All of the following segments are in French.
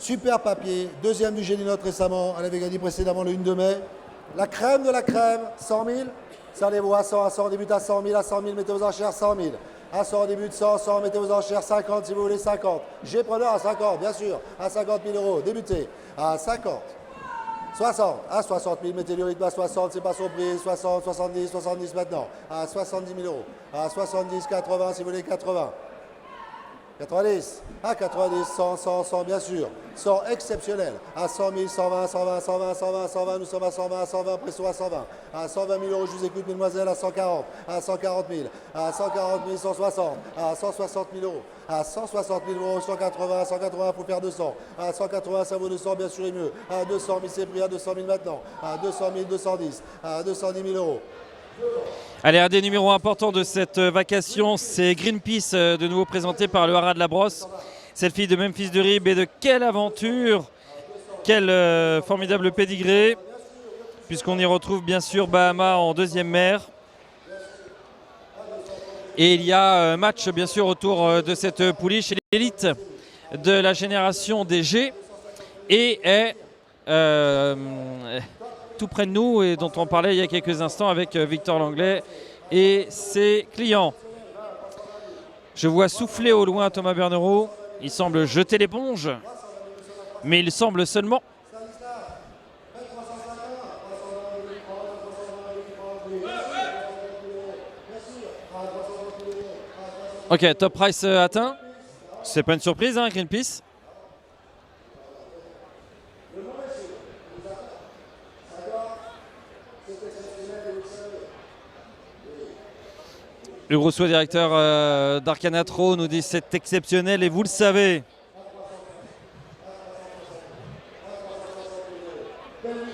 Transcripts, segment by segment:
Super papier, deuxième du Génie Note récemment, elle avait gagné précédemment le 1 de mai. La crème de la crème, 100 000. Ça les vaut à 100, on débute à 100 000, à 100 000, mettez aux enchères 100 000. À 100, on débute 100, 100, mettez aux enchères 50 si vous voulez 50. J'ai preneur à 50, bien sûr, à 50 000 euros, débutez. À 50. 60, à 60 000, mettez le rythme à 60, c'est pas son prix, 60, 70, 70 maintenant. À 70 000 euros. À 70, 80 si vous voulez 80. 90, à 90, 100, 100, 100, bien sûr. 100, exceptionnel. À 100 000, 120, 120, 120, 120, 120, nous sommes à 120, à 120, presso à 120. À 120 000 euros, je vous écoute, mesdemoiselles, à 140, à 140 000, à 140 000, 160, à 160 000 euros, à 160 000 euros, 180, 180, il faut faire 200. À 180, ça vaut 200, bien sûr et mieux. À 200 000, c'est pris à 200 000 maintenant. À 200 000, 210, à 210 000 euros. Allez, un des numéros importants de cette vacation, c'est Greenpeace, de nouveau présenté par le Haras de la Brosse. Cette fille de Memphis de Ribes, et de quelle aventure, quel formidable pédigré, puisqu'on y retrouve bien sûr Bahama en deuxième mère. Et il y a un match bien sûr autour de cette pouliche, l'élite de la génération des G, et est tout près de nous et dont on parlait il y a quelques instants avec Victor Langlais et ses clients. Je vois souffler au loin Thomas Bernereau. Il semble jeter l'éponge, mais il semble seulement. Ok, top price atteint. C'est pas une surprise, hein, Greenpeace. Le Grosso, directeur d'Arcanatro, nous dit c'est exceptionnel et vous le savez.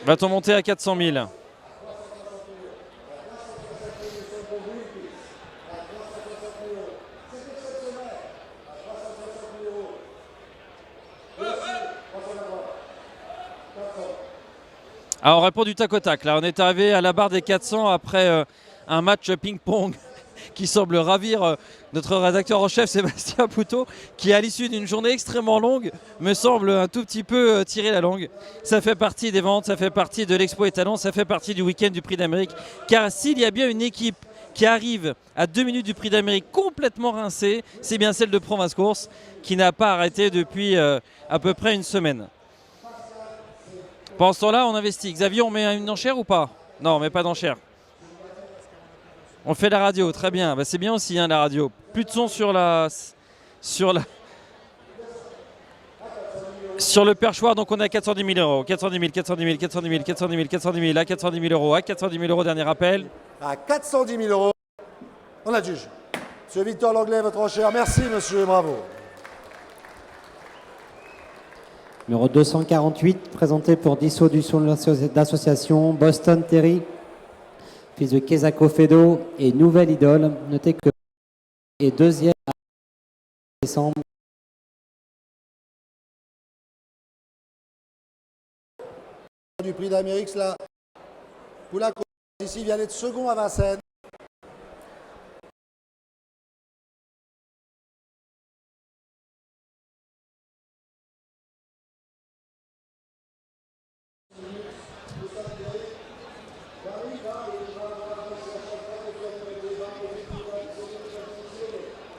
Va-t-on monter à 400 000 ? Alors on répond du tac au tac. Là, on est arrivé à la barre des 400 après un match ping-pong qui semble ravir notre rédacteur en chef Sébastien Poutot, qui à l'issue d'une journée extrêmement longue me semble un tout petit peu tirer la langue. Ça fait partie des ventes, ça fait partie de l'Expo Étalon, ça fait partie du week-end du Prix d'Amérique. Car s'il y a bien une équipe qui arrive à 2 minutes du Prix d'Amérique complètement rincée, c'est bien celle de Provence Course, qui n'a pas arrêté depuis à peu près une semaine. Pendant ce temps-là, on investit. Xavier, on met une enchère ou pas? Non, on met pas d'enchère. On fait la radio, très bien. Bah, c'est bien aussi, hein, la radio. Plus de son sur le perchoir, donc on est à 410 000 euros. 410 000, 410 000, 410 000, 410 000, 410 000, à 410 000 euros, à 410 000 euros, dernier appel. À 410 000 euros, on a le juge. Monsieur Victor Langlais, votre enchère. Merci, monsieur, bravo. Numéro 248, présenté pour dissolution d'association Boston Terry, fils de Kezako Fedo et Nouvelle Idole. Notez que est deuxième à décembre. Du Prix d'Amérique, là, Poulain ici vient d'être second à Vincennes.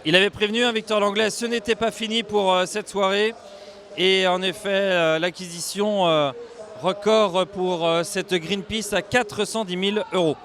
Il avait prévenu, hein, Victor Langlais, ce n'était pas fini pour cette soirée. Et en effet, l'acquisition record pour cette Greenpeace à 410 000 euros.